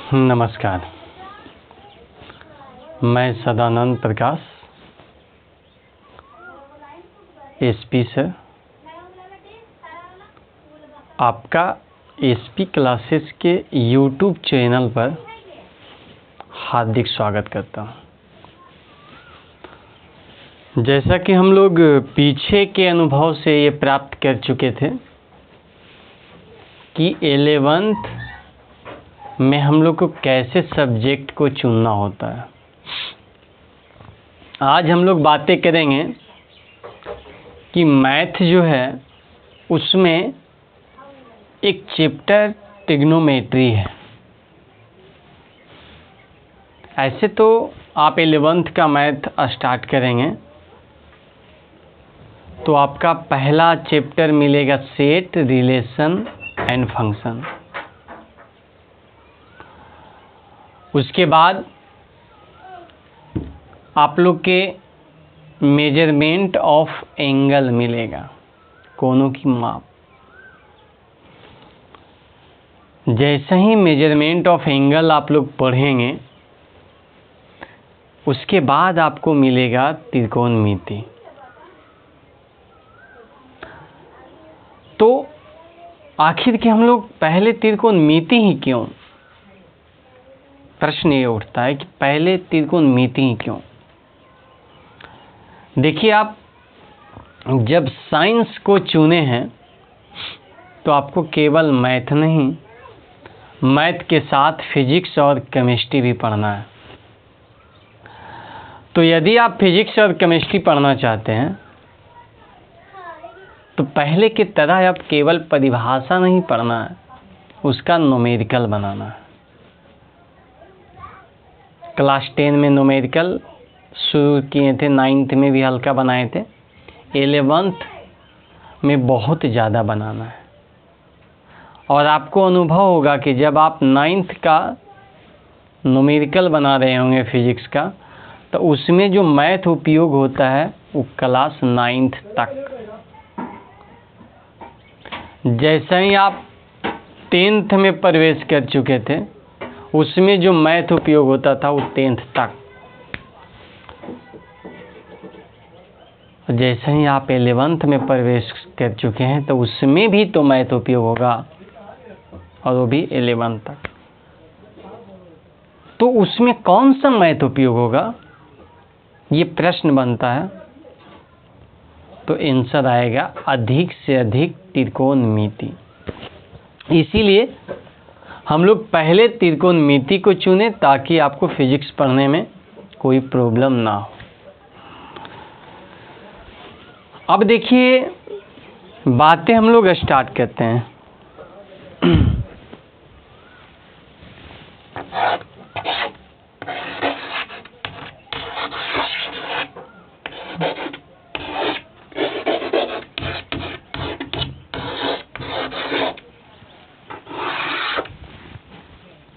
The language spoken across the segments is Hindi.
नमस्कार। मैं सदानंद प्रकाश एसपी सर आपका एसपी क्लासेस के यूट्यूब चैनल पर हार्दिक स्वागत करता हूँ। जैसा कि हम लोग पीछे के अनुभव से ये प्राप्त कर चुके थे कि 11th में हम लोग को कैसे सब्जेक्ट को चुनना होता है। आज हम लोग बातें करेंगे कि मैथ जो है उसमें एक चैप्टर ट्रिग्नोमेट्री है। ऐसे तो आप 11th का मैथ स्टार्ट करेंगे तो आपका पहला चैप्टर मिलेगा सेट, रिलेशन एंड फंक्शन। उसके बाद आप लोग के मेजरमेंट ऑफ एंगल मिलेगा, कोनों की माप। जैसे ही मेजरमेंट ऑफ एंगल आप लोग पढ़ेंगे उसके बाद आपको मिलेगा त्रिकोणमिति। तो आखिर के हम लोग पहले त्रिकोणमिति ही क्यों, प्रश्न ये उठता है कि पहले त्रिकोणमिति ही क्यों। देखिए, आप जब साइंस को चुने हैं तो आपको केवल मैथ नहीं, मैथ के साथ फिजिक्स और केमिस्ट्री भी पढ़ना है। तो यदि आप फिजिक्स और केमिस्ट्री पढ़ना चाहते हैं तो पहले की तरह आप केवल परिभाषा नहीं पढ़ना है, उसका न्यूमेरिकल बनाना है। क्लास 10 में न्यूमेरिकल शुरू किए थे, 9th में भी हल्का बनाए थे, 11th में बहुत ज़्यादा बनाना है। और आपको अनुभव होगा कि जब आप 9th का न्यूमेरिकल बना रहे होंगे फिजिक्स का, तो उसमें जो मैथ उपयोग होता है वो क्लास 9th तक। जैसे ही आप 10th में प्रवेश कर चुके थे उसमें जो मैथ उपयोग होता था वो 10th तक। जैसे ही आप 11th में प्रवेश कर चुके हैं तो उसमें भी तो मैथ उपयोग होगा, और वो भी 11th तक। तो उसमें कौन सा मैथ उपयोग होगा, ये प्रश्न बनता है। तो आंसर आएगा अधिक से अधिक त्रिकोणमिति। इसीलिए हम लोग पहले त्रिकोणमिति को चुने ताकि आपको फिजिक्स पढ़ने में कोई प्रॉब्लम ना हो। अब देखिए, बातें हम लोग स्टार्ट करते हैं।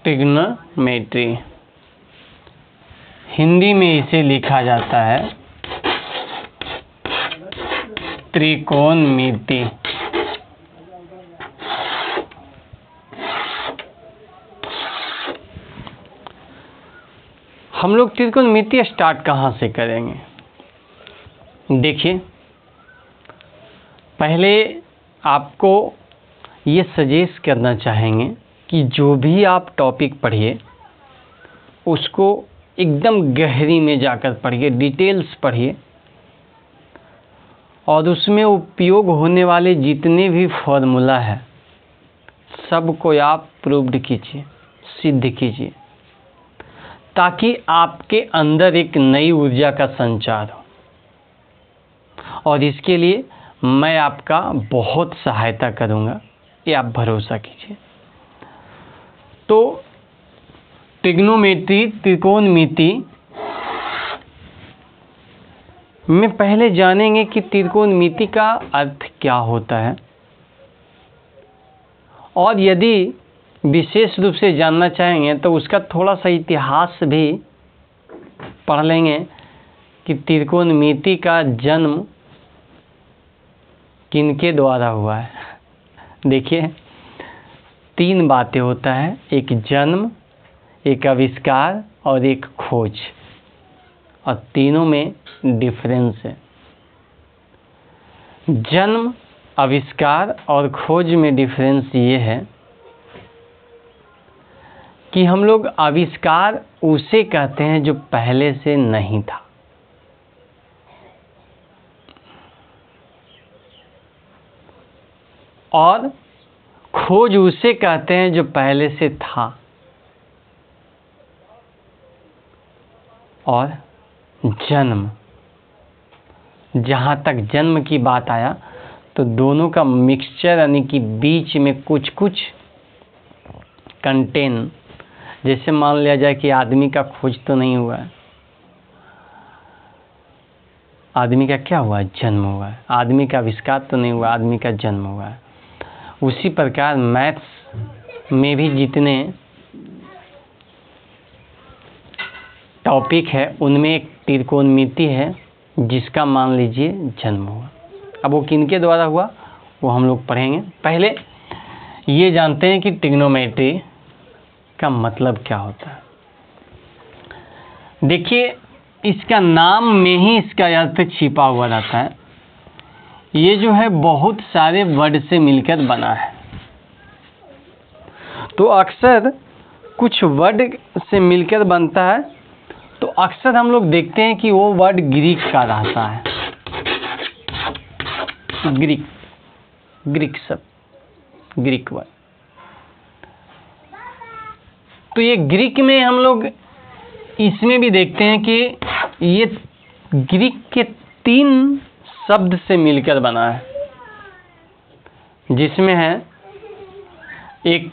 ट्रिग्नोमेट्री, हिंदी में इसे लिखा जाता है त्रिकोणमिति। हम लोग त्रिकोणमिति स्टार्ट कहाँ से करेंगे? देखिए, पहले आपको ये सजेस्ट करना चाहेंगे कि जो भी आप टॉपिक पढ़िए उसको एकदम गहरी में जाकर पढ़िए, डिटेल्स पढ़िए, और उसमें उपयोग होने वाले जितने भी फॉर्मूला है सबको आप प्रूव्ड कीजिए, सिद्ध कीजिए, ताकि आपके अंदर एक नई ऊर्जा का संचार हो। और इसके लिए मैं आपका बहुत सहायता करूंगा, ये आप भरोसा कीजिए। तो ट्रिग्नोमेट्री, त्रिकोणमिति में पहले जानेंगे कि त्रिकोणमिति का अर्थ क्या होता है। और यदि विशेष रूप से जानना चाहेंगे तो उसका थोड़ा सा इतिहास भी पढ़ लेंगे कि त्रिकोणमिति का जन्म किनके द्वारा हुआ है। देखिए, 3 बातें होता है, एक जन्म, एक आविष्कार और एक खोज, और तीनों में डिफरेंस है। जन्म, आविष्कार और खोज में डिफरेंस ये है कि हम लोग आविष्कार उसे कहते हैं जो पहले से नहीं था, और खोज उसे कहते हैं जो पहले से था। और जन्म, जहाँ तक जन्म की बात आया तो दोनों का मिक्सचर, यानी कि बीच में कुछ कुछ कंटेन, जैसे मान लिया जाए कि आदमी का खोज तो नहीं हुआ है, आदमी का क्या हुआ है? जन्म हुआ है। आदमी का आविष्कार तो नहीं हुआ, आदमी का जन्म हुआ है। उसी प्रकार मैथ्स में भी जितने टॉपिक है उनमें एक त्रिकोणमिति है जिसका मान लीजिए जन्म हुआ। अब वो किनके द्वारा हुआ वो हम लोग पढ़ेंगे। पहले ये जानते हैं कि ट्रिग्नोमेट्री का मतलब क्या होता है। देखिए, इसका नाम में ही इसका अर्थ छिपा हुआ रहता है। ये जो है बहुत सारे वर्ड से मिलकर बना है, तो अक्सर कुछ वर्ड से मिलकर बनता है, तो अक्सर हम लोग देखते हैं कि वो वर्ड ग्रीक का रहता है। ग्रीक शब्द, ग्रीक वर्ड। तो ये ग्रीक में हम लोग इसमें भी देखते हैं कि ये ग्रीक के 3 शब्द से मिलकर बना है, जिसमें है एक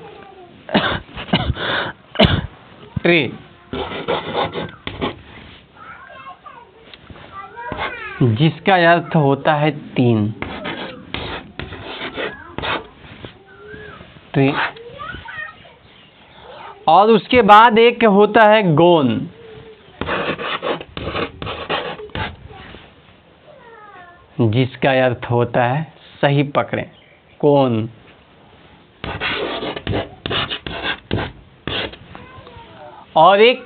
ट्रे, जिसका अर्थ होता है 3, ट्रे। और उसके बाद एक होता है गोन, जिसका अर्थ होता है, सही पकड़ें, कोन। और एक,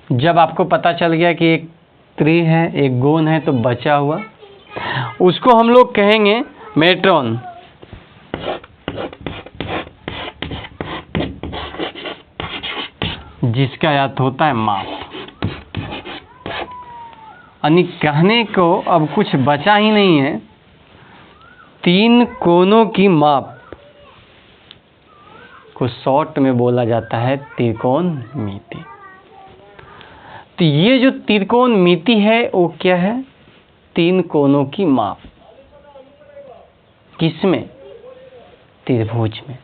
जब आपको पता चल गया कि एक ट्री है, एक गोन है, तो बचा हुआ उसको हम लोग कहेंगे मेट्रॉन, जिसका अर्थ होता है माप। यानी कहने को अब कुछ बचा ही नहीं है, 3 कोनों की माप को शॉर्ट में बोला जाता है त्रिकोणमिति। तो ये जो त्रिकोणमिति है वो क्या है? 3 कोनों की माप। किसमें? त्रिभुज में।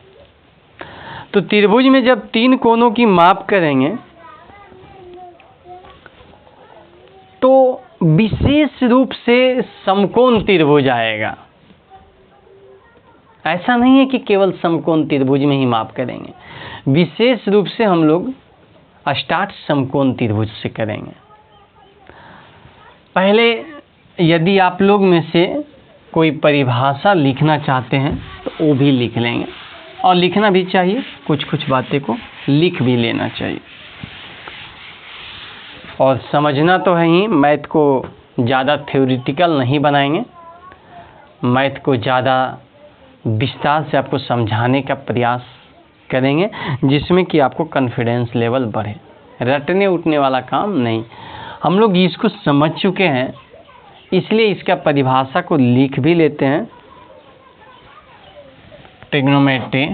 तो त्रिभुज में जब 3 कोनों की माप करेंगे तो विशेष रूप से समकोण त्रिभुज आएगा। ऐसा नहीं है कि केवल समकोण त्रिभुज में ही माप करेंगे, विशेष रूप से हम लोग स्टार्ट समकोण त्रिभुज से करेंगे। पहले यदि आप लोग में से कोई परिभाषा लिखना चाहते हैं तो वो भी लिख लेंगे, और लिखना भी चाहिए, कुछ कुछ बातें को लिख भी लेना चाहिए। और समझना तो है ही, मैथ को ज़्यादा थ्योरेटिकल नहीं बनाएंगे, मैथ को ज़्यादा विस्तार से आपको समझाने का प्रयास करेंगे, जिसमें कि आपको कॉन्फिडेंस लेवल बढ़े। रटने उठने वाला काम नहीं, हम लोग इसको समझ चुके हैं, इसलिए इसका परिभाषा को लिख भी लेते हैं। Trigonometry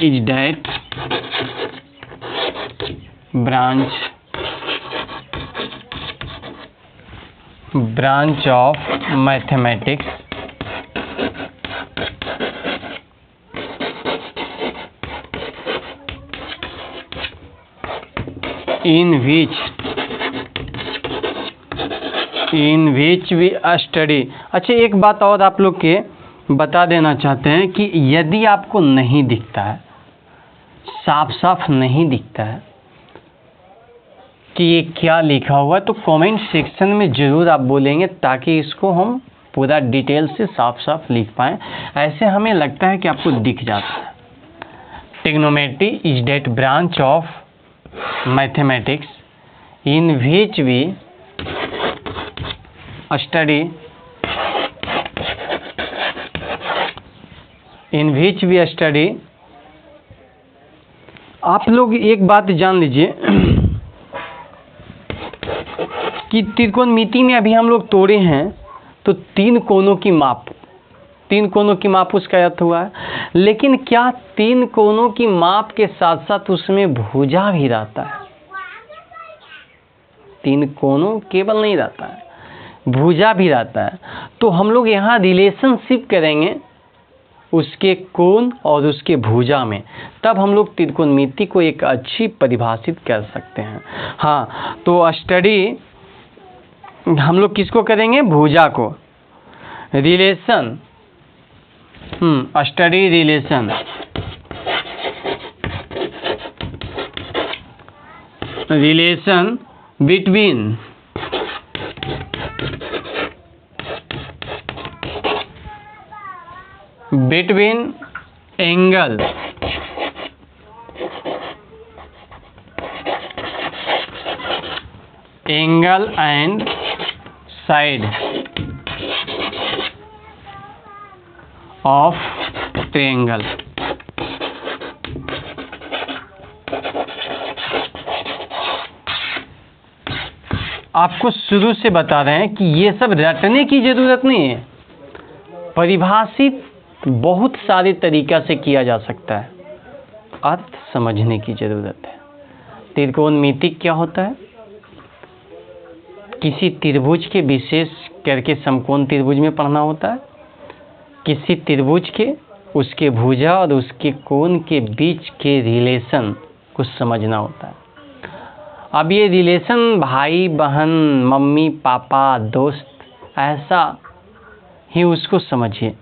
is that branch of mathematics in which we study। अच्छा, एक बात और आप लोग के बता देना चाहते हैं कि यदि आपको नहीं दिखता है, साफ साफ नहीं दिखता है कि ये क्या लिखा हुआ है, तो कमेंट सेक्शन में ज़रूर आप बोलेंगे ताकि इसको हम पूरा डिटेल से साफ साफ लिख पाएँ। ऐसे हमें लगता है कि आपको दिख जाता है। Trigonometry is that branch of mathematics in which we study आप लोग एक बात जान लीजिए कि त्रिकोणमिति में अभी हम लोग तोड़े हैं तो तीन कोनों की माप उसका अर्थ हुआ है, लेकिन क्या तीन कोनों की माप के साथ साथ उसमें भुजा भी रहता है? तीन कोनों केवल नहीं रहता है, भुजा भी रहता है। तो हम लोग यहाँ रिलेशनशिप करेंगे उसके कोण और उसके भुजा में, तब हम लोग त्रिकोणमिति को एक अच्छी परिभाषित कर सकते हैं। हाँ, तो स्टडी हम लोग किसको करेंगे? भुजा को। Relation, study relation between angle and side of triangle. आपको शुरू से बता रहे हैं कि ये सब रटने की जरूरत नहीं है, परिभाषित बहुत सारे तरीका से किया जा सकता है, अर्थ समझने की जरूरत है। त्रिकोणमिति क्या होता है? किसी त्रिभुज के विशेष करके समकोण त्रिभुज में पढ़ना होता है, किसी त्रिभुज के उसके भुजा और उसके कोण के बीच के रिलेशन को समझना होता है। अब ये रिलेशन भाई बहन, मम्मी पापा, दोस्त, ऐसा ही उसको समझिए,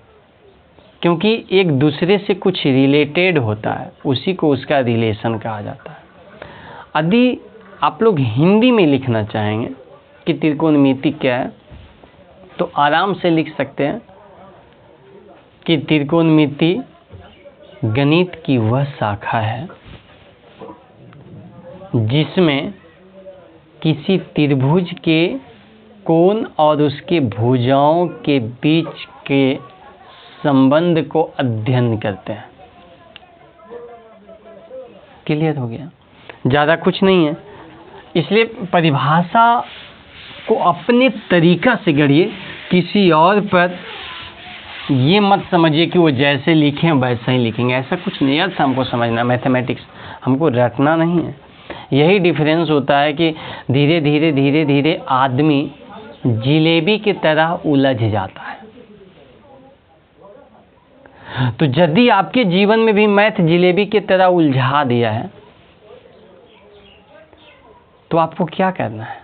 क्योंकि एक दूसरे से कुछ रिलेटेड होता है, उसी को उसका रिलेशन कहा जाता है। यदि आप लोग हिंदी में लिखना चाहेंगे कि त्रिकोणमिति क्या है, तो आराम से लिख सकते हैं कि त्रिकोणमिति गणित की वह शाखा है जिसमें किसी त्रिभुज के कोण और उसके भुजाओं के बीच के संबंध को अध्ययन करते हैं। क्लियर हो गया? ज़्यादा कुछ नहीं है, इसलिए परिभाषा को अपने तरीका से गढ़िए, किसी और पर ये मत समझिए कि वो जैसे लिखें वैसा ही लिखेंगे, ऐसा कुछ नहीं। अर्थ हमको समझना, मैथमेटिक्स हमको रटना नहीं है। यही डिफरेंस होता है कि धीरे धीरे आदमी जिलेबी की तरह उलझ जाता है। तो यदि आपके जीवन में भी मैथ जिलेबी की तरह उलझा दिया है, तो आपको क्या करना है?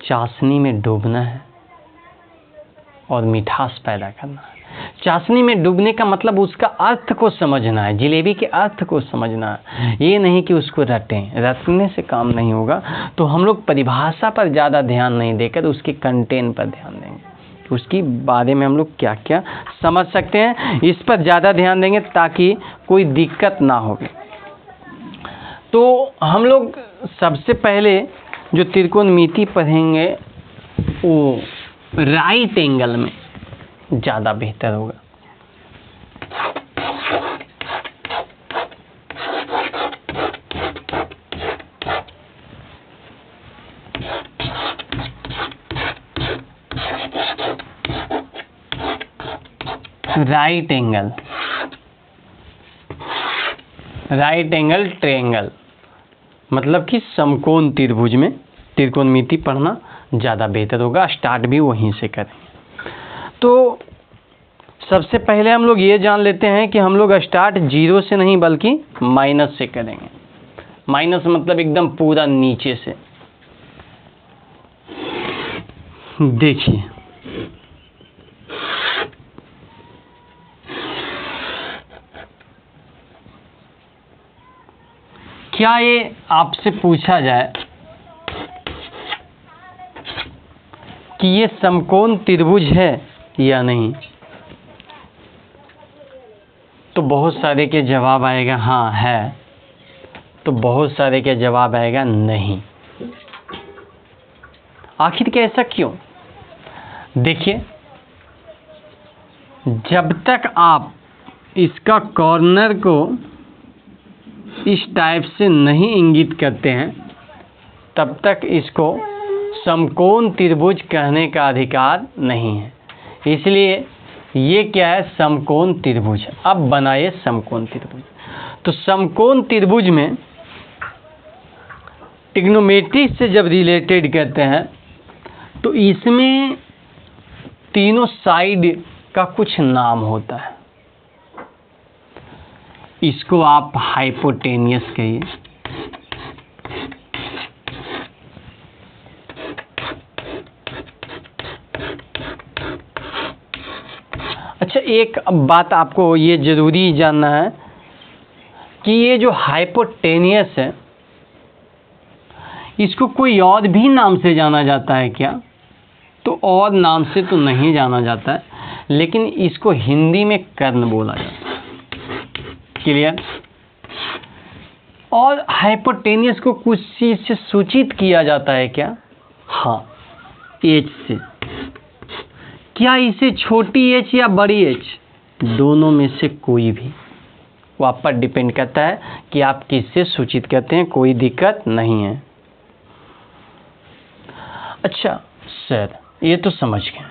चाशनी में डूबना है और मिठास पैदा करना है। चाशनी में डूबने का मतलब उसका अर्थ को समझना है, जिलेबी के अर्थ को समझना है, ये नहीं कि उसको रटें। रटने से काम नहीं होगा। तो हम लोग परिभाषा पर ज़्यादा ध्यान नहीं देकर उसके कंटेंट पर ध्यान देंगे, उसकी बारे में हम लोग क्या क्या समझ सकते हैं, इस पर ज़्यादा ध्यान देंगे ताकि कोई दिक्कत ना हो। तो हम लोग सबसे पहले जो त्रिकोणमिति पढ़ेंगे वो राइट एंगल में ज़्यादा बेहतर होगा। राइट एंगल ट्रायंगल मतलब कि समकोण त्रिभुज में त्रिकोणमिति पढ़ना ज़्यादा बेहतर होगा। स्टार्ट भी वहीं से करेंगे। तो सबसे पहले हम लोग ये जान लेते हैं कि हम लोग स्टार्ट 0 से नहीं बल्कि माइनस से करेंगे। माइनस मतलब एकदम पूरा नीचे से। देखिए, क्या ये आपसे पूछा जाए कि ये समकोण त्रिभुज है या नहीं। तो बहुत सारे के जवाब आएगा हाँ है, तो बहुत सारे के जवाब आएगा नहीं। आखिर क्या, ऐसा क्यों? देखिए, जब तक आप इसका कॉर्नर को इस टाइप से नहीं इंगित करते हैं तब तक इसको समकोण त्रिभुज कहने का अधिकार नहीं है। इसलिए ये क्या है, समकोण त्रिभुज। अब बनाइए समकोण त्रिभुज। तो समकोण त्रिभुज में ट्रिग्नोमेट्री से जब रिलेटेड करते हैं तो इसमें तीनों साइड का कुछ नाम होता है। इसको आप हाइपोटेनियस कहिए, अच्छा एक बात आपको ये ज़रूरी जानना है कि ये जो हाइपोटेनियस है इसको कोई और भी नाम से जाना जाता है क्या? तो और नाम से तो नहीं जाना जाता है, लेकिन इसको हिंदी में कर्ण बोला जाता है। क्लियर? और हाइपोटेनियस को कुछ चीज़ से सूचित किया जाता है क्या? हाँ, एच से। क्या इसे छोटी एच या बड़ी एच? दोनों में से कोई भी। वो आप पर डिपेंड करता है कि आप किससे सूचित करते हैं, कोई दिक्कत नहीं है। अच्छा सर, ये तो समझ गए,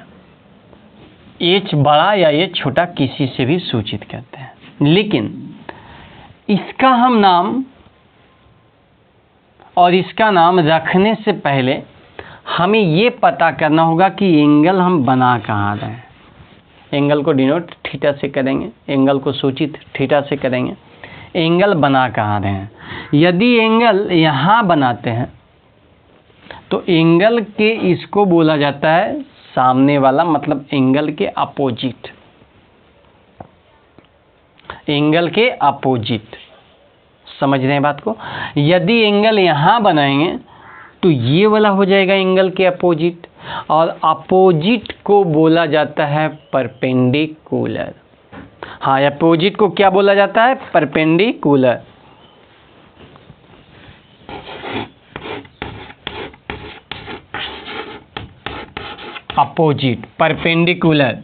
एच बड़ा या एच छोटा किसी से भी सूचित करते हैं, लेकिन इसका हम नाम और इसका नाम रखने से पहले हमें ये पता करना होगा कि एंगल हम बना कहाँ रहे हैं। एंगल को डिनोट थीटा से करेंगे, एंगल को सूचित थीटा से करेंगे। एंगल बना कहाँ रहे हैं? यदि एंगल यहाँ बनाते हैं तो एंगल के इसको बोला जाता है सामने वाला, मतलब एंगल के अपोजिट। एंगल के अपोजिट, समझ रहे हैं बात को? यदि एंगल यहाँ बनाएंगे तो ये वाला हो जाएगा एंगल के अपोजिट, और अपोजिट को बोला जाता है परपेंडिकुलर। हाँ, अपोजिट को क्या बोला जाता है? परपेंडिकुलर। Opposite, perpendicular.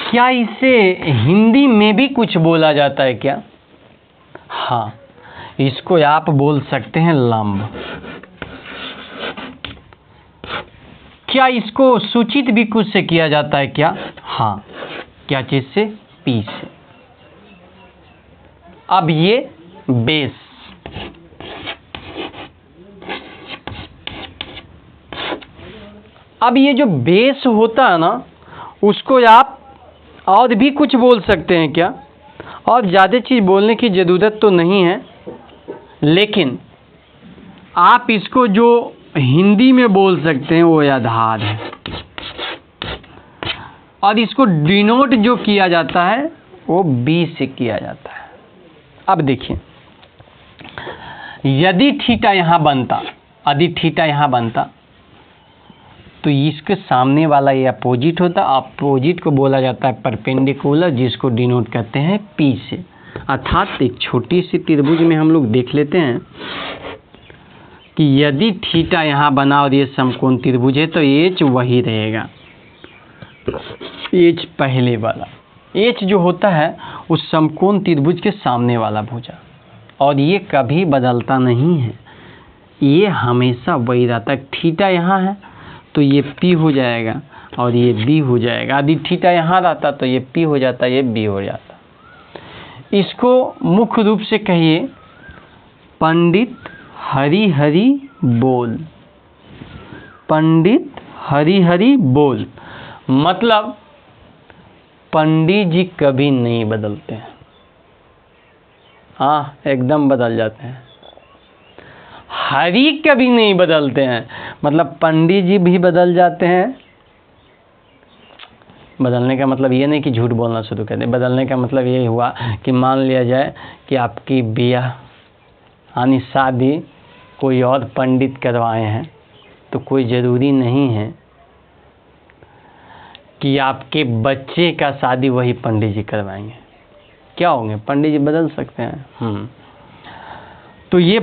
क्या इसे हिंदी में भी कुछ बोला जाता है क्या? हाँ, इसको आप बोल सकते हैं लंब। क्या इसको सूचित भी कुछ से किया जाता है क्या? हाँ, क्या चीज से? पी से। अब ये बेस, अब ये जो बेस होता है ना, उसको आप और भी कुछ बोल सकते हैं क्या? और ज़्यादा चीज़ बोलने की ज़रूरत तो नहीं है, लेकिन आप इसको जो हिंदी में बोल सकते हैं वो आधार है, और इसको डिनोट जो किया जाता है वो बी से किया जाता है। अब देखिए, यदि थीटा यहाँ बनता, यदि थीटा यहाँ बनता तो इसके सामने वाला ये अपोजिट होता। अपोजिट को बोला जाता है परपेंडिकुलर, जिसको डिनोट करते हैं पी से। अर्थात एक छोटी सी त्रिभुज में हम लोग देख लेते हैं कि यदि थीटा यहाँ बना और ये समकोण त्रिभुज है तो एच वही रहेगा, एच पहले वाला। एच जो होता है उस समकोण त्रिभुज के सामने वाला भुजा, और ये कभी बदलता नहीं है, ये हमेशा वही रहता है। थीटा यहाँ है तो ये पी हो जाएगा और ये बी हो जाएगा। यदि थीटा यहाँ रहता तो ये पी हो जाता, ये बी हो जाता। इसको मुख्य रूप से कहिए पंडित हरि हरि बोल। पंडित हरि हरि बोल मतलब पंडित जी कभी नहीं बदलते हैं। हाँ, एकदम बदल जाते हैं। हरि कभी नहीं बदलते हैं, मतलब पंडित जी भी बदल जाते हैं, बदलने का मतलब ये नहीं कि झूठ बोलना शुरू कर दे। बदलने का मतलब ये हुआ कि मान लिया जाए कि आपकी ब्याह यानी शादी कोई और पंडित करवाए हैं, तो कोई ज़रूरी नहीं है कि आपके बच्चे का शादी वही पंडित जी करवाएंगे। क्या होंगे, पंडित जी बदल सकते हैं। तो ये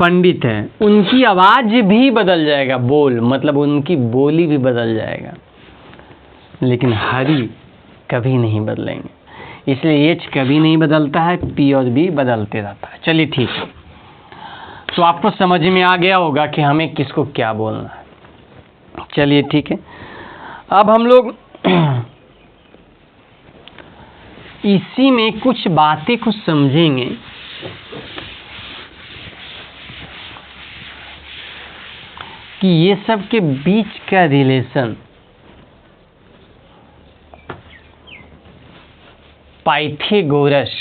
पंडित हैं, उनकी आवाज़ भी बदल जाएगा, बोल मतलब उनकी बोली भी बदल जाएगा, लेकिन हरि कभी नहीं बदलेंगे। इसलिए एच कभी नहीं बदलता है, पी और बी बदलते रहता है। चलिए ठीक है, तो आपको समझ में आ गया होगा कि हमें किसको क्या बोलना है। चलिए ठीक है, अब हम लोग इसी में कुछ बातें कुछ समझेंगे। कि ये सब के बीच का रिलेशन पाइथागोरस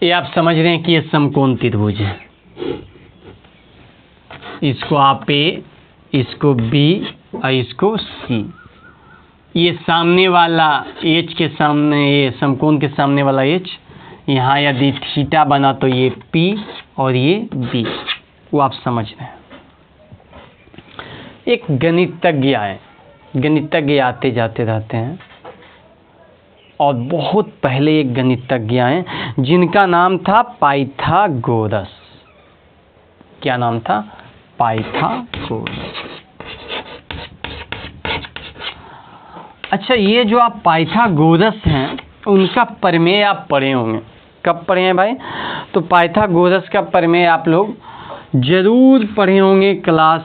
ये आप समझ रहे हैं कि ये समकोण त्रिभुज है। इसको आप ए, इसको बी और इसको सी। ये सामने वाला एच के सामने, ये समकोण के सामने वाला एच, यहाँ यदि थीटा बना तो ये पी और ये बी, वो आप समझ रहे हैं। एक गणितज्ञ आए, गणितज्ञ आते जाते रहते हैं, और बहुत पहले एक गणितज्ञ आए जिनका नाम था पाइथागोरस। क्या नाम था? पाइथागोरस। अच्छा, ये जो आप पाइथागोरस हैं, उनका प्रमेय आप पढ़े होंगे। कब पढ़े हैं भाई? तो पाइथागोरस का प्रमेय आप लोग जरूर पढ़े होंगे क्लास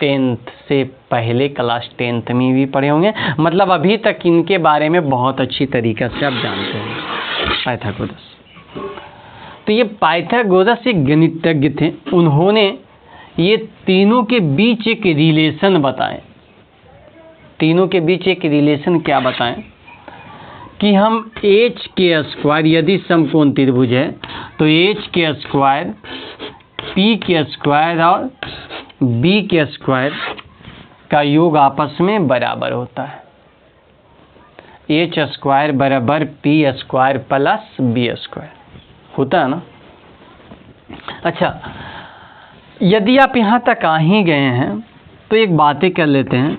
10th से पहले, क्लास 10th में भी पढ़े होंगे। मतलब अभी तक इनके बारे में बहुत अच्छी तरीक़ा से आप जानते हैं पाइथागोरस। तो ये पाइथागोरस एक गणितज्ञ थे। उन्होंने ये तीनों के बीच एक रिलेशन बताएं। तीनों के बीच एक रिलेशन क्या बताएं? कि हम एच के स्क्वायर, यदि समकोण त्रिभुज है तो एच के स्क्वायर, पी के स्क्वायर और बी के स्क्वायर का योग आपस में बराबर होता है। एच स्क्वायर बराबर P square plus B square होता है ना। अच्छा, यदि आप यहाँ तक आ ही गए हैं तो एक बातें कर लेते हैं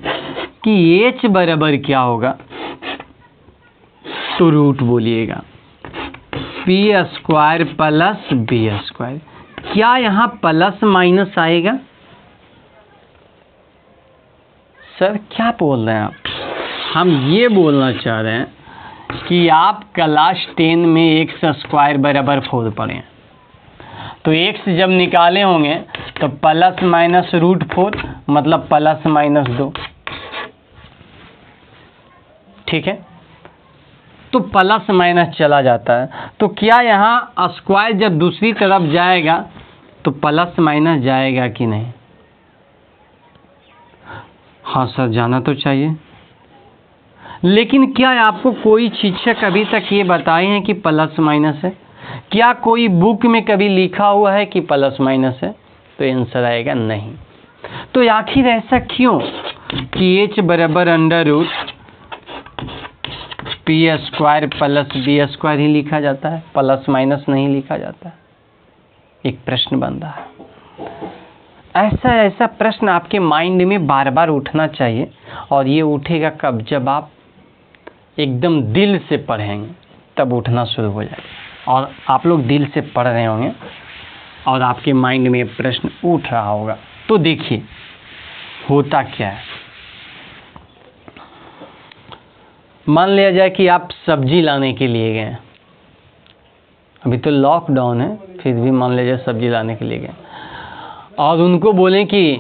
कि एच बराबर क्या होगा, तो रूट बोलिएगा P square plus B square. क्या यहाँ प्लस माइनस आएगा? सर क्या बोल रहे हैं आप? हम ये बोलना चाह रहे हैं कि आप क्लास 10 में एक्स स्क्वायर बराबर 4 पढ़े हैं, तो एक्स जब निकाले होंगे तो प्लस माइनस रूट 4 मतलब प्लस माइनस 2, ठीक है। तो प्लस माइनस चला जाता है, तो क्या यहाँ स्क्वायर जब दूसरी तरफ जाएगा तो प्लस माइनस जाएगा कि नहीं? हाँ सर, जाना तो चाहिए। लेकिन क्या आपको कोई शिक्षक अभी तक ये बताए हैं कि प्लस माइनस है? क्या कोई बुक में कभी लिखा हुआ है कि प्लस माइनस है? तो आंसर आएगा नहीं। तो आखिर ऐसा क्यों कि एच बराबर under root P square plus B square ही लिखा जाता है, प्लस माइनस नहीं लिखा जाता है? एक प्रश्न बन रहा है। ऐसा प्रश्न आपके माइंड में बार बार उठना चाहिए, और ये उठेगा कब? जब आप एकदम दिल से पढ़ेंगे तब उठना शुरू हो जाएगा। और आप लोग दिल से पढ़ रहे होंगे और आपके माइंड में प्रश्न उठ रहा होगा। तो देखिए होता क्या है। मान लिया जाए कि आप सब्जी लाने के लिए गए, अभी तो लॉकडाउन है, फिर भी मान लिया जाए सब्जी लाने के लिए गए, और उनको बोलें कि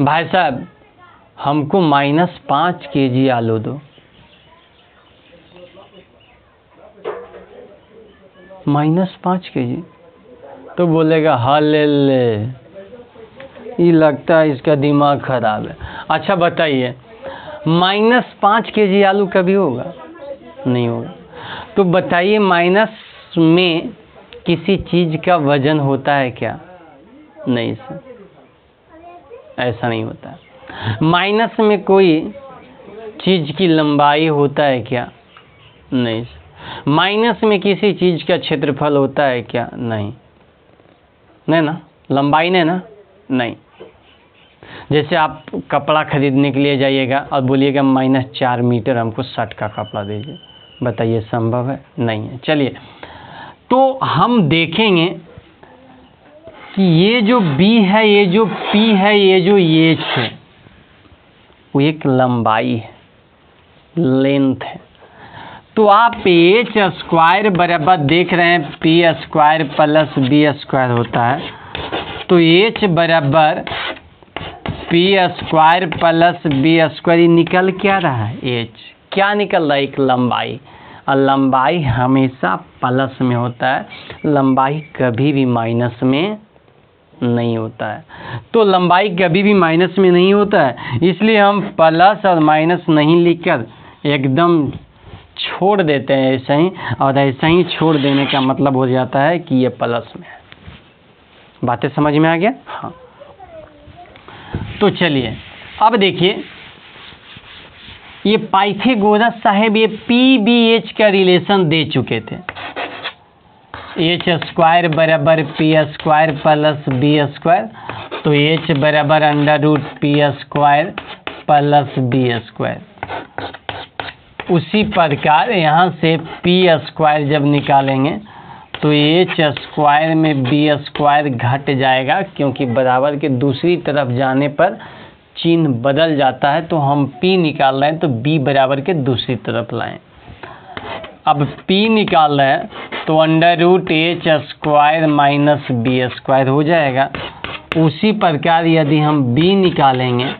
भाई साहब हमको -5 kg आलू दो। -5 kg? तो बोलेगा हाँ ले ले, ये लगता है इसका दिमाग खराब है। अच्छा बताइए, -5 kg आलू कभी होगा? नहीं होगा। तो बताइए माइनस में किसी चीज़ का वजन होता है क्या? नहीं सर, ऐसा नहीं होता है। माइनस में कोई चीज़ की लंबाई होता है क्या? नहीं सर। माइनस में किसी चीज़ का क्षेत्रफल होता है क्या? नहीं, नहीं ना, लंबाई नहीं ना, नहीं। जैसे आप कपड़ा खरीदने के लिए जाइएगा और बोलिएगा -4 मीटर हमको शर्ट का कपड़ा दीजिए, बताइए संभव है? नहीं है। चलिए, तो हम देखेंगे कि ये जो B है, ये जो P है, ये जो H है, वो एक लंबाई है, लेंथ है। तो आप H स्क्वायर बराबर देख रहे हैं P square plus B square होता है, तो H बराबर P square plus B square, ये निकल क्या रहा है? H क्या निकल रहा है? एक लंबाई। और लंबाई हमेशा प्लस में होता है, लंबाई कभी भी माइनस में नहीं होता है। तो लंबाई कभी भी माइनस में नहीं होता है, इसलिए हम प्लस और माइनस नहीं लिखकर एकदम छोड़ देते हैं ऐसे ही, और ऐसा ही छोड़ देने का मतलब हो जाता है कि ये प्लस में है। बातें समझ में आ गया? हाँ। तो चलिए अब देखिए, ये पाइथागोरस साहब ये PBH का रिलेशन दे चुके थे। H स्क्वायर बराबर P square plus B square, तो H बराबर √P square plus B square. उसी प्रकार यहाँ से P स्क्वायर जब निकालेंगे तो H स्क्वायर में B स्क्वायर घट जाएगा, क्योंकि बराबर के दूसरी तरफ जाने पर चिन्ह बदल जाता है। तो हम P निकाल रहे हैं तो B बराबर के दूसरी तरफ लाएं। अब P निकाल रहे हैं तो √H square minus B square हो जाएगा। उसी प्रकार यदि हम B निकालेंगे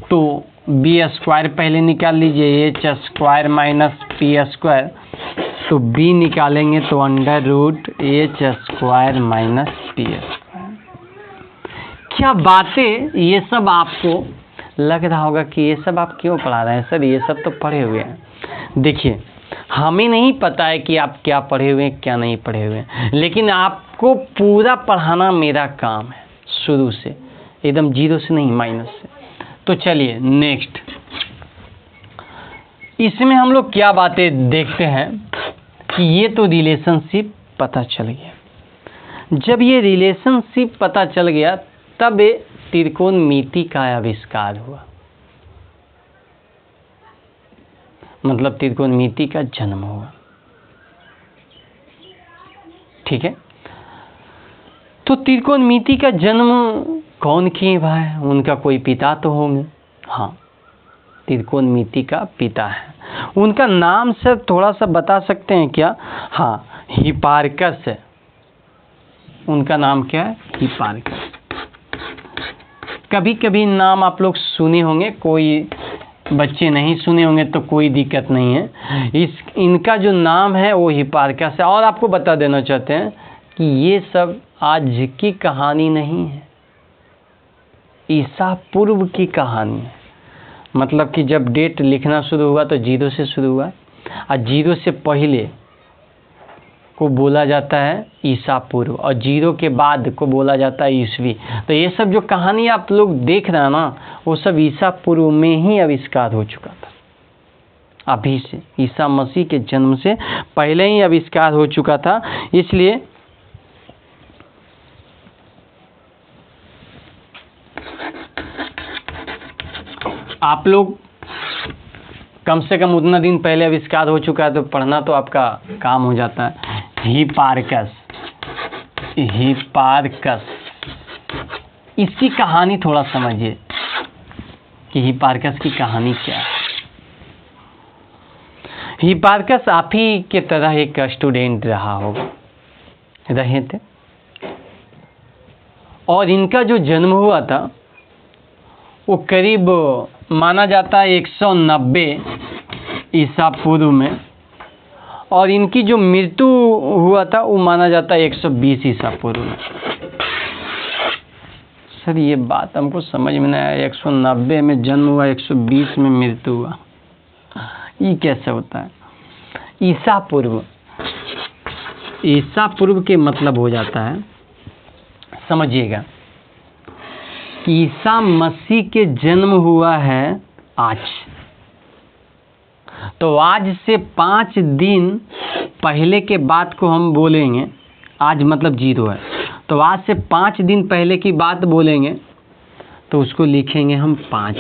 तो B स्क्वायर पहले निकाल लीजिए, H square minus P square, तो B निकालेंगे तो √H square minus P square. क्या बातें, ये सब आपको लग रहा होगा कि ये सब आप क्यों पढ़ा रहे हैं सर, ये सब तो पढ़े हुए हैं। देखिए, हमें नहीं पता है कि आप क्या पढ़े हुए हैं क्या नहीं पढ़े हुए हैं, लेकिन आपको पूरा पढ़ाना मेरा काम है, शुरू से एकदम जीरो से नहीं, माइनस से। तो चलिए नेक्स्ट, इसमें हम लोग क्या बातें देखते हैं कि ये तो रिलेशनशिप पता चल गया। जब ये रिलेशनशिप पता चल गया तब त्रिकोणमिति का आविष्कार हुआ, मतलब त्रिकोणमिति का जन्म हुआ। ठीक है, तो त्रिकोणमिति का जन्म कौन किए भाई? उनका कोई पिता तो होंगे। हाँ, त्रिकोणमिति का पिता है। उनका नाम सर थोड़ा सा बता सकते हैं क्या? हाँ, हिपार्कस है। उनका नाम क्या है? हिपार्कस। कभी कभी नाम आप लोग सुने होंगे, कोई बच्चे नहीं सुने होंगे तो कोई दिक्कत नहीं है। इनका जो नाम है वो हिपार्कस है। और आपको बता देना चाहते हैं कि ये सब आज की कहानी नहीं है, ईसा पूर्व की कहानी है। मतलब कि जब डेट लिखना शुरू हुआ तो 0 से शुरू हुआ, और 0 से पहले को बोला जाता है ईसा पूर्व, और 0 के बाद को बोला जाता है ईसवी। तो ये सब जो कहानी आप लोग देख रहे हैं ना, वो सब ईसा पूर्व में ही आविष्कार हो चुका था। अभी से, ईसा मसीह के जन्म से पहले ही आविष्कार हो चुका था। इसलिए आप लोग कम से कम उतना दिन पहले आविष्कार हो चुका है तो पढ़ना तो आपका काम हो जाता है। हिपार्कस, हिपार्कस, इसकी कहानी थोड़ा समझिए कि हिपार्कस की कहानी क्या है। हिपार्कस आप ही के तरह एक स्टूडेंट रहा होगा, रहे थे, और इनका जो जन्म हुआ था वो करीब माना जाता है 190 ईसा पूर्व में, और इनकी जो मृत्यु हुआ था वो माना जाता है 120 ईसा पूर्व में। सर ये बात हमको समझ में नहीं आया, 190 में जन्म हुआ, 120 में मृत्यु हुआ, ये कैसे होता है? ईसा पूर्व। ईसा पूर्व के मतलब हो जाता है, समझिएगा, ईसा मसीह के जन्म हुआ है आज, तो आज से 5 दिन पहले के बात को हम बोलेंगे। आज मतलब 0 है, तो आज से 5 दिन पहले की बात बोलेंगे तो उसको लिखेंगे हम 5।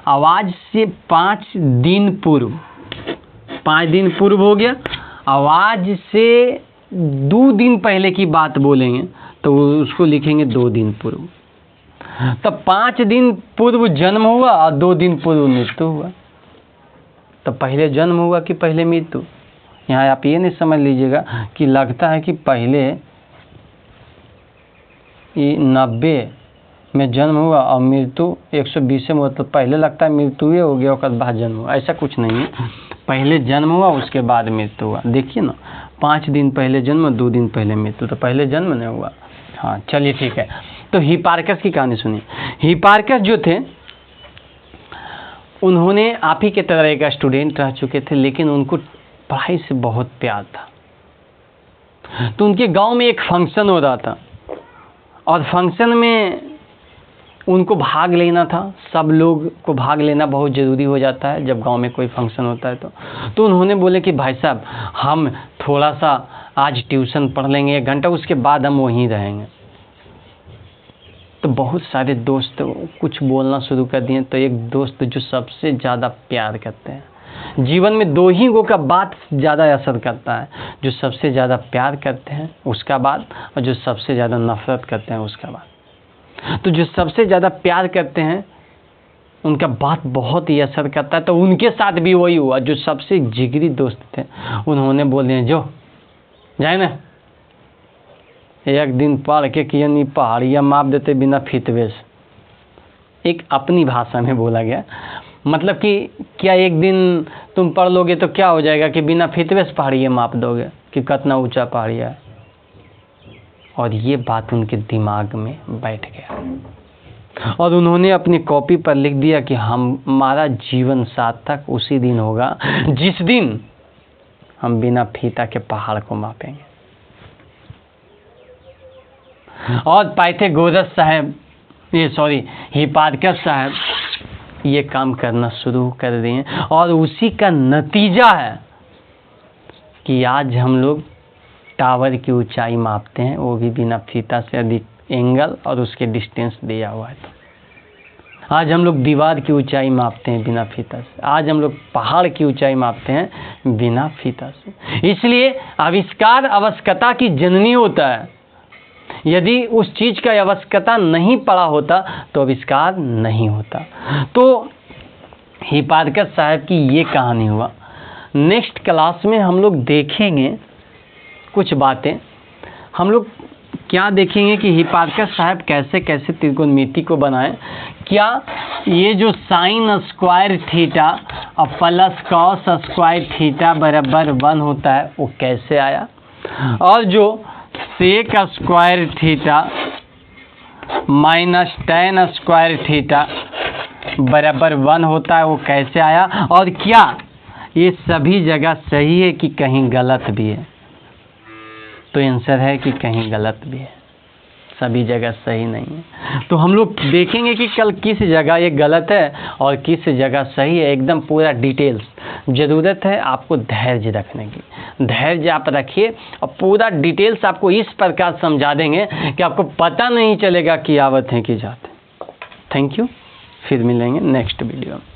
अब आज से 5 दिन पूर्व, 5 दिन पूर्व हो गया। अब आज से 2 दिन पहले की बात बोलेंगे तो उसको लिखेंगे 2 दिन पूर्व। तब 5 दिन पूर्व जन्म हुआ और 2 दिन पूर्व मृत्यु हुआ। तो पहले जन्म हुआ कि पहले मृत्यु? यहाँ आप ये नहीं समझ लीजिएगा कि लगता है कि पहले 90 में जन्म हुआ और मृत्यु 120 में, मतलब पहले लगता है मृत्यु ही हो गया और बाद जन्म हुआ। ऐसा कुछ नहीं है, पहले जन्म हुआ उसके बाद मृत्यु हुआ। देखिए ना, 5 दिन पहले जन्म, 2 दिन पहले मृत्यु, तो पहले जन्म नहीं हुआ। हाँ चलिए ठीक है। तो हिपार्कस की कहानी सुनिए। हिपार्कस जो थे उन्होंने आप ही के तरह एक स्टूडेंट रह चुके थे, लेकिन उनको पढ़ाई से बहुत प्यार था। तो उनके गांव में एक फंक्शन हो रहा था और फंक्शन में उनको भाग लेना था। सब लोग को भाग लेना बहुत ज़रूरी हो जाता है जब गांव में कोई फंक्शन होता है। तो उन्होंने बोले कि भाई साहब, हम थोड़ा सा आज ट्यूशन पढ़ लेंगे 1 घंटा, उसके बाद हम वहीं रहेंगे। तो बहुत सारे दोस्त कुछ बोलना शुरू कर दिए। तो एक दोस्त जो सबसे ज़्यादा प्यार करते हैं, जीवन में 2 ही गो का बात ज़्यादा असर करता है, जो सबसे ज़्यादा प्यार करते हैं उसका बात, और जो सबसे ज़्यादा नफरत करते हैं उसका बात। तो जो सबसे ज़्यादा प्यार करते हैं उनका बात बहुत ही असर करता है। तो उनके साथ भी वही हुआ। जो सबसे जिगरी दोस्त थे उन्होंने बोल दिया, जो जाए ना, एक दिन पढ़ के कि नहीं पहाड़ियाँ माप देते बिना फितवे से। एक अपनी भाषा में बोला गया, मतलब कि क्या एक दिन तुम पढ़ लोगे तो क्या हो जाएगा कि बिना फितवे से पहाड़ियाँ माप दोगे कि कितना ऊंचा पहाड़िया है। और ये बात उनके दिमाग में बैठ गया और उन्होंने अपनी कॉपी पर लिख दिया कि हमारा जीवन सार्थक उसी दिन होगा जिस दिन हम बिना फीता के पहाड़ को मापेंगे। और पाइथागोरस साहब, हिपार्कस साहब ये काम करना शुरू कर दिए और उसी का नतीजा है कि आज हम लोग टावर की ऊंचाई मापते हैं, वो भी बिना फीता से, अधिक एंगल और उसके डिस्टेंस दिया हुआ है। तो आज हम लोग दीवार की ऊंचाई मापते हैं बिना फीता से, आज हम लोग पहाड़ की ऊंचाई मापते हैं बिना फीता से। इसलिए आविष्कार आवश्यकता की जननी होता है। यदि उस चीज का आवश्यकता नहीं पड़ा होता तो आविष्कार नहीं होता। तो हिपार्कस साहब की ये कहानी हुआ। नेक्स्ट क्लास में हम लोग देखेंगे कुछ बातें। हम लोग क्या देखेंगे कि हिपार्कस साहब कैसे कैसे त्रिकोणमिति को बनाए। क्या ये जो साइन स्क्वायर थीटा और प्लस कॉस स्क्वायर थीटा बराबर 1 होता है वो कैसे आया, और जो sec square theta minus tan square theta बराबर 1 होता है वो कैसे आया, और क्या ये सभी जगह सही है कि कहीं गलत भी है। तो आंसर है कि कहीं गलत भी है, सभी जगह सही नहीं है। तो हम लोग देखेंगे कि कल किस जगह ये गलत है और किस जगह सही है, एकदम पूरा डिटेल्स। ज़रूरत है आपको धैर्य रखने की, धैर्य आप रखिए और पूरा डिटेल्स आपको इस प्रकार समझा देंगे कि आपको पता नहीं चलेगा कि आवत है कि जाते। थैंक यू, फिर मिलेंगे नेक्स्ट वीडियो में।